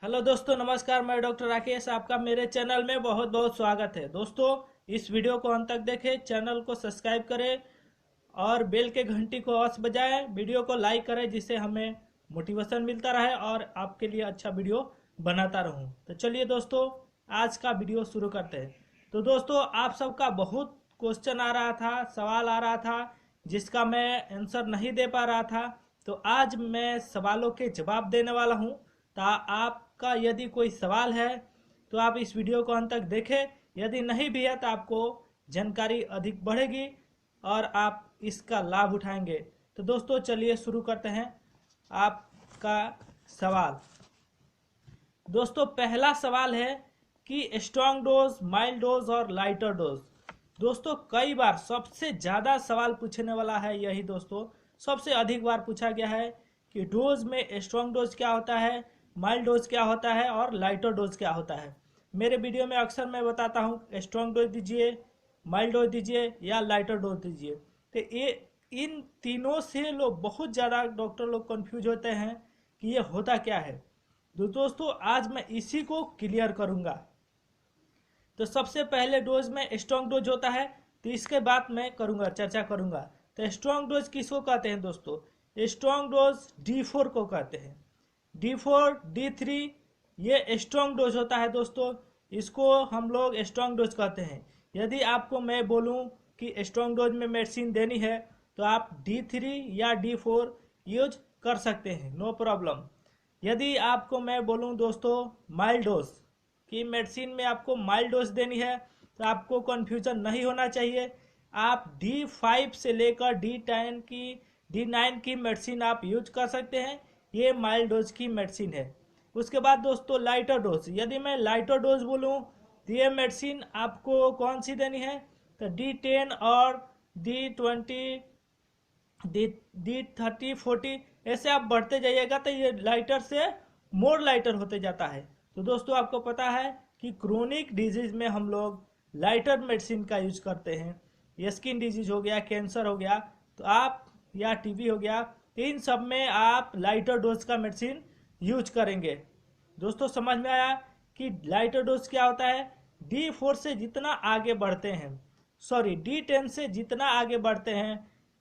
Hello दोस्तों, नमस्कार। मैं डॉक्टर राकेश, आपका मेरे चैनल में बहुत बहुत स्वागत है। दोस्तों, इस वीडियो को अंत तक देखें, चैनल को सब्सक्राइब करें और बेल के घंटी को अवश्य बजाएं। वीडियो को लाइक करें जिससे हमें मोटिवेशन मिलता रहे और आपके लिए अच्छा वीडियो बनाता रहूं। तो चलिए दोस्तों, आज का वीडियो शुरू करते हैं। तो दोस्तों, आप सबका बहुत क्वेश्चन आ रहा था, सवाल आ रहा था जिसका मैं आंसर नहीं दे पा रहा था। तो आज मैं सवालों के जवाब देने वाला हूं। तो आपका यदि कोई सवाल है तो आप इस वीडियो को अंत तक देखें। यदि नहीं भी है तो आपको जानकारी अधिक बढ़ेगी और आप इसका लाभ उठाएंगे। तो दोस्तों, चलिए शुरू करते हैं आपका सवाल। दोस्तों, पहला सवाल है कि स्ट्रॉन्ग डोज, माइल्ड डोज और लाइटर डोज। दोस्तों, कई बार सबसे ज़्यादा सवाल पूछने वाला है यही। दोस्तों, सबसे अधिक बार पूछा गया है कि डोज में स्ट्रॉन्ग डोज क्या होता है, माइल्ड डोज क्या होता है और लाइटर डोज क्या होता है। मेरे वीडियो में अक्सर मैं बताता हूँ स्ट्रॉन्ग डोज दीजिए, माइल्ड डोज दीजिए या लाइटर डोज दीजिए। तो ये इन तीनों से लोग बहुत ज़्यादा डॉक्टर लोग कंफ्यूज होते हैं कि ये होता क्या है। तो दोस्तों, आज मैं इसी को क्लियर करूंगा। तो सबसे पहले डोज में स्ट्रॉन्ग डोज होता है, तो इसके बाद मैं करूंगा, चर्चा करूंगा। तो स्ट्रॉन्ग डोज किसको कहते हैं दोस्तों? स्ट्रॉन्ग डोज D4 को कहते हैं। D4, D3 ये स्ट्रॉन्ग डोज होता है दोस्तों। इसको हम लोग स्ट्रॉन्ग डोज कहते हैं। यदि आपको मैं बोलूं कि स्ट्रॉन्ग डोज में मेडिसिन देनी है तो आप D3 या D4 यूज कर सकते हैं, नो प्रॉब्लम। यदि आपको मैं बोलूं दोस्तों माइल्ड डोज कि मेडिसिन में आपको माइल्ड डोज देनी है तो आपको कन्फ्यूजन नहीं होना चाहिए। आप D5 से लेकर D9 की मेडिसिन आप यूज कर सकते हैं। ये माइल्ड डोज की मेडिसिन है। उसके बाद दोस्तों लाइटर डोज। यदि मैं लाइटर डोज बोलूं तो ये मेडिसिन आपको कौन सी देनी है? तो D10 और D20, D30, 40 ऐसे आप बढ़ते जाइएगा तो ये लाइटर से मोर लाइटर होते जाता है। तो दोस्तों, आपको पता है कि क्रोनिक डिजीज में हम लोग लाइटर मेडिसिन का यूज करते हैं। स्किन डिजीज हो गया, कैंसर हो गया, तो आप या टीबी हो गया, तो इन सब में आप लाइटर डोज का मेडिसिन यूज करेंगे। दोस्तों, समझ में आया कि लाइटर डोज क्या होता है? D4 से जितना आगे बढ़ते हैं, सॉरी D10 से जितना आगे बढ़ते हैं,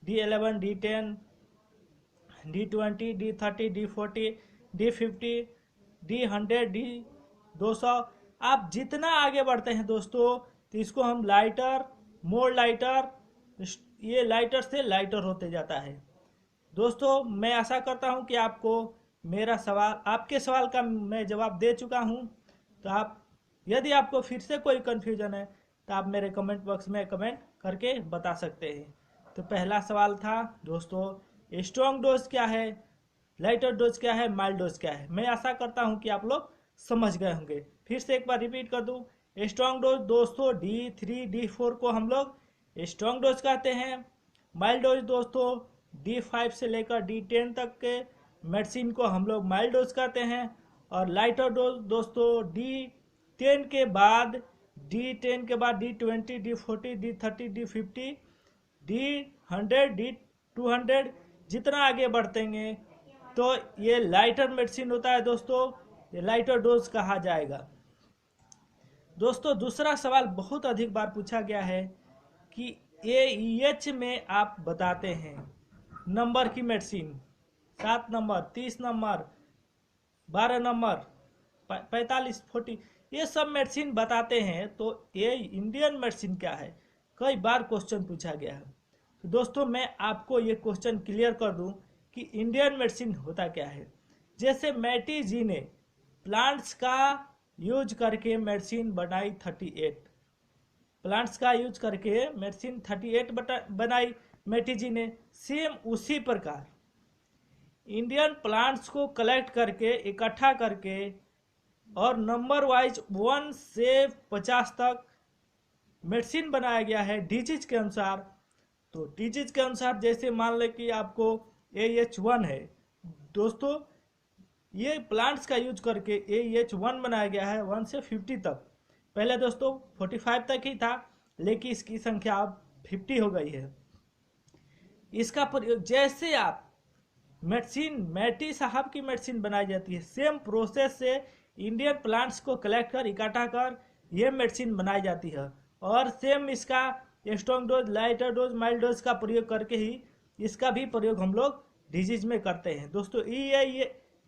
D11, D10, D20, D30, D40, D50, D100, D200, आप जितना आगे बढ़ते हैं दोस्तों तो इसको हम लाइटर, मोर लाइटर, ये लाइटर से लाइटर होते जाता है। दोस्तों, मैं आशा करता हूं कि आपको मेरा सवाल, आपके सवाल का मैं जवाब दे चुका हूं। तो आप, यदि आपको फिर से कोई कन्फ्यूजन है तो आप मेरे कमेंट बॉक्स में कमेंट करके बता सकते हैं। तो पहला सवाल था दोस्तों स्ट्रॉन्ग डोज क्या है, लाइटर डोज क्या है, माइल्ड डोज क्या है। मैं आशा करता हूं कि आप लोग समझ गए होंगे। फिर से एक बार रिपीट कर दूं, स्ट्रॉन्ग डोज दोस्तों D3, D4 को हम लोग स्ट्रॉन्ग डोज कहते हैं। माइल्ड डोज दोस्तों D5 से लेकर D10 तक के मेडिसिन को हम लोग माइल्ड डोज कहते हैं। और लाइटर डोज दोस्तों D10 के बाद, D10 के बाद D20, D40, D30, D50, D100, D200 जितना आगे बढ़तेंगे तो ये लाइटर मेडिसिन होता है दोस्तों। ये लाइटर डोज कहा जाएगा। दोस्तों, दूसरा सवाल बहुत अधिक बार पूछा गया है कि AEH में आप बताते हैं नंबर की मेडिसिन, 7 नंबर, 30 नंबर, 12 नंबर, 45, 40, ये सब मेडिसिन बताते हैं। तो ये इंडियन मेडिसिन क्या है? कई बार क्वेश्चन पूछा गया है। तो दोस्तों, मैं आपको ये क्वेश्चन क्लियर कर दूं कि इंडियन मेडिसिन होता क्या है। जैसे मैटी जी ने प्लांट्स का यूज करके मेडिसिन बनाई 38, प्लांट्स का यूज करके मेडिसिन 38 बनाई मैटी जी ने। सेम उसी प्रकार इंडियन प्लांट्स को कलेक्ट करके, इकट्ठा करके और नंबर वाइज 1 से 50 तक मेडिसिन बनाया गया है डिजीज के अनुसार। तो डिजीज के अनुसार जैसे मान लें कि आपको AH1 है दोस्तों, ये प्लांट्स का यूज करके AH1 बनाया गया है 1 से 50 तक। पहले दोस्तों 45 तक ही था, लेकिन इसकी संख्या अब 50 हो गई है। इसका प्रयोग जैसे आप मेडिसिन, मैटी साहब की मेडिसिन बनाई जाती है, सेम प्रोसेस से इंडियन प्लांट्स को कलेक्ट कर इकट्ठा कर ये मेडिसिन बनाई जाती है। और सेम इसका strong dose, lighter dose, mild dose का प्रयोग करके ही इसका भी प्रयोग हम लोग डिजीज में करते हैं। दोस्तों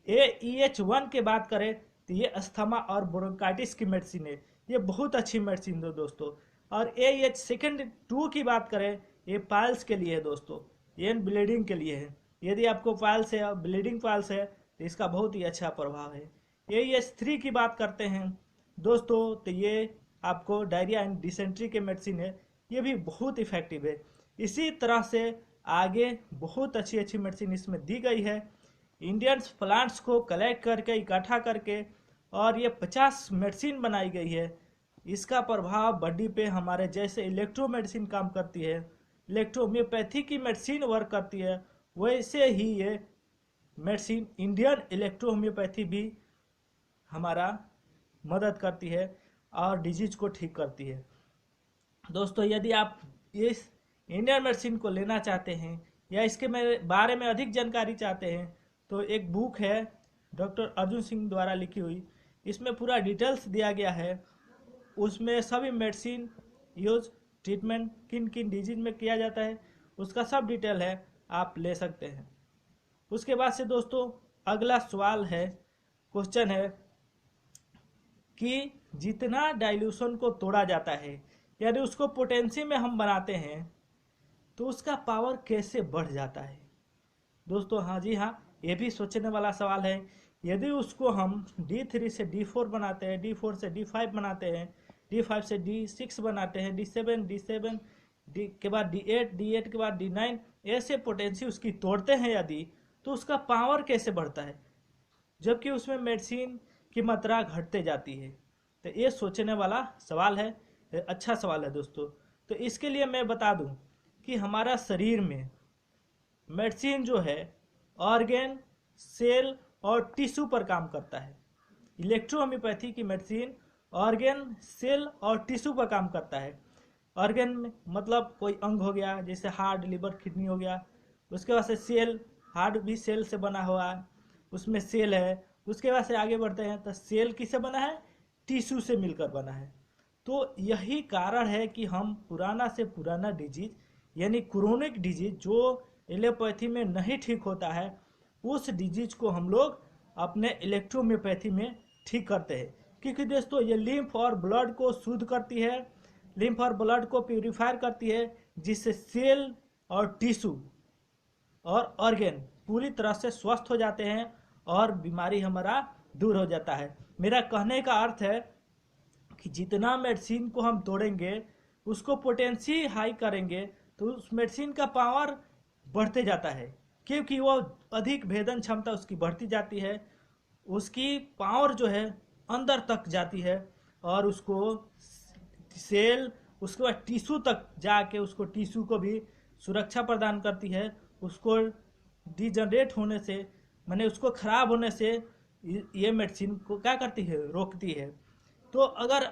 AEH1 की बात करें तो ये अस्थमा और ब्रोंकाइटिस की मेडिसिन है, ये बहुत अच्छी मेडिसिन है दोस्तों। और AEH सेकेंड 2 की बात करें, ये पाइल्स के लिए है दोस्तों, ये ब्लीडिंग के लिए है। यदि आपको पाइल्स है, ब्लीडिंग पाइल्स है, तो इसका बहुत ही अच्छा प्रभाव है। AEH3 की बात करते हैं दोस्तों, तो ये आपको डायरिया एंड डिसेंट्री के मेडिसिन है, ये भी बहुत इफेक्टिव है। इसी तरह से आगे बहुत अच्छी अच्छी मेडिसिन इसमें दी गई है। इंडियंस प्लांट्स को कलेक्ट करके इकट्ठा करके और ये 50 मेडिसिन बनाई गई है। इसका प्रभाव बॉडी पे हमारे जैसे इलेक्ट्रो मेडिसिन काम करती है, इलेक्ट्रोहोम्योपैथी की मेडिसिन वर्क करती है, वैसे ही ये मेडिसिन इंडियन इलेक्ट्रोहोम्योपैथी भी हमारा मदद करती है और डिजीज को ठीक करती है। दोस्तों यदि आप इस इंडियन मेडिसिन को लेना चाहते हैं या इसके बारे में अधिक जानकारी चाहते हैं तो एक बुक है डॉक्टर अर्जुन सिंह द्वारा लिखी हुई, इसमें पूरा डिटेल्स दिया गया है। उसमें सभी मेडिसिन यूज, ट्रीटमेंट किन किन डिजीज में किया जाता है, उसका सब डिटेल है, आप ले सकते हैं। उसके बाद से दोस्तों अगला सवाल है, क्वेश्चन है कि जितना डाइल्यूशन को तोड़ा जाता है यानी उसको पोटेंसी में हम बनाते हैं तो उसका पावर कैसे बढ़ जाता है। दोस्तों हाँ जी हाँ, ये भी सोचने वाला सवाल है। यदि उसको हम D3 से D4 बनाते हैं, D4 से D5 बनाते हैं, D5 से D6 बनाते हैं, D7 D के बाद D8, D8 के बाद D9, ऐसे पोटेंसी उसकी तोड़ते हैं यदि, तो उसका पावर कैसे बढ़ता है जबकि उसमें मेडिसिन की मात्रा घटते जाती है। तो ये सोचने वाला सवाल है, अच्छा सवाल है दोस्तों। तो इसके लिए मैं बता दूं कि हमारा शरीर में मेडिसिन जो है ऑर्गेन, सेल और टिश्यू पर काम करता है। इलेक्ट्रोहोम्योपैथी की मेडिसिन ऑर्गेन, सेल और टिश्यू पर काम करता है। ऑर्गेन में मतलब कोई अंग हो गया, जैसे हार्ट, लिवर, किडनी हो गया। उसके बाद से सेल, हार्ट भी सेल से बना हुआ है, उसमें सेल है। उसके बाद से आगे बढ़ते हैं तो सेल किससे बना है, टिश्यू से मिलकर बना है। तो यही कारण है कि हम पुराना से पुराना डिजीज यानी क्रोनिक डिजीज जो एलोपैथी में नहीं ठीक होता है, उस डिजीज को हम लोग अपने इलेक्ट्रोहोम्योपैथी में ठीक करते हैं। क्योंकि दोस्तों ये लिम्फ और ब्लड को शुद्ध करती है, लिम्फ और ब्लड को प्यूरिफायर करती है, जिससे सेल और टिश्यू और ऑर्गेन पूरी तरह से स्वस्थ हो जाते हैं और बीमारी हमारा दूर हो जाता है। मेरा कहने का अर्थ है कि जितना मेडिसिन को हम तोड़ेंगे, उसको पोटेंसी हाई करेंगे, तो उस मेडिसिन का पावर बढ़ते जाता है, क्योंकि वो अधिक भेदन क्षमता उसकी बढ़ती जाती है, उसकी पावर जो है अंदर तक जाती है और उसको सेल, उसके बाद टिश्यू तक जाके उसको टिश्यू को भी सुरक्षा प्रदान करती है, उसको डिजनरेट होने से, माने उसको खराब होने से ये मेडिसिन को क्या करती है, रोकती है। तो अगर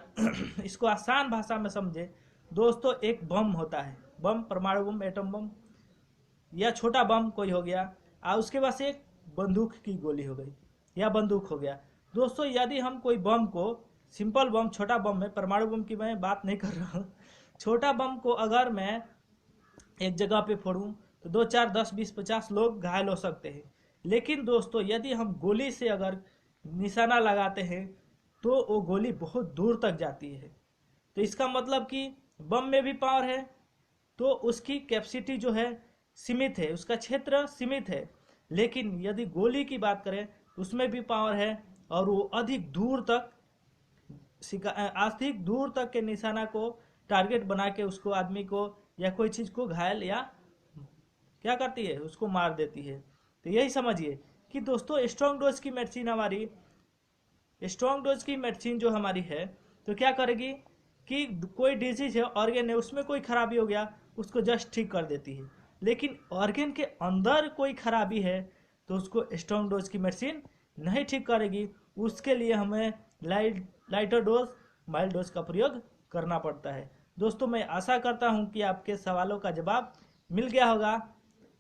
इसको आसान भाषा में समझे दोस्तों, एक बम होता है, बम, परमाणु बम, एटम बम या छोटा बम कोई हो गया, और उसके बाद से एक बंदूक की गोली हो गई या बंदूक हो गया। दोस्तों यदि हम कोई बम को, सिंपल बम, छोटा बम है, परमाणु बम की मैं बात नहीं कर रहा हूँ, छोटा बम को अगर मैं एक जगह पे फोड़ूं तो 2, 4, 10, 20, 50 लोग घायल हो सकते हैं। लेकिन दोस्तों यदि हम गोली से अगर निशाना लगाते हैं तो वो गोली बहुत दूर तक जाती है। तो इसका मतलब कि बम में भी पावर है, तो उसकी कैपेसिटी जो है सीमित है, उसका क्षेत्र सीमित है। लेकिन यदि गोली की बात करें उसमें भी पावर है और वो अधिक दूर तक के निशाना को टारगेट बना के उसको, आदमी को या कोई चीज को घायल या क्या करती है, उसको मार देती है। तो यही समझिए कि दोस्तों स्ट्रॉन्ग डोज की मेडिसिन जो हमारी है तो क्या करेगी कि कोई डिजीज है, ऑर्गेन है, उसमें कोई खराबी हो गया, उसको जस्ट ठीक कर देती है। लेकिन ऑर्गेन के अंदर कोई खराबी है तो उसको स्ट्रॉन्ग डोज की मेडिसिन नहीं ठीक करेगी। उसके लिए हमें लाइटर डोज, माइल्ड डोज का प्रयोग करना पड़ता है। दोस्तों मैं आशा करता हूं कि आपके सवालों का जवाब मिल गया होगा।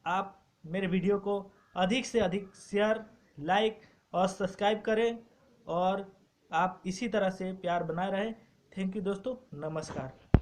आप मेरे वीडियो को अधिक से अधिक शेयर, लाइक और सब्सक्राइब करें और आप इसी तरह से प्यार बनाए रहें। थैंक यू दोस्तों, नमस्कार।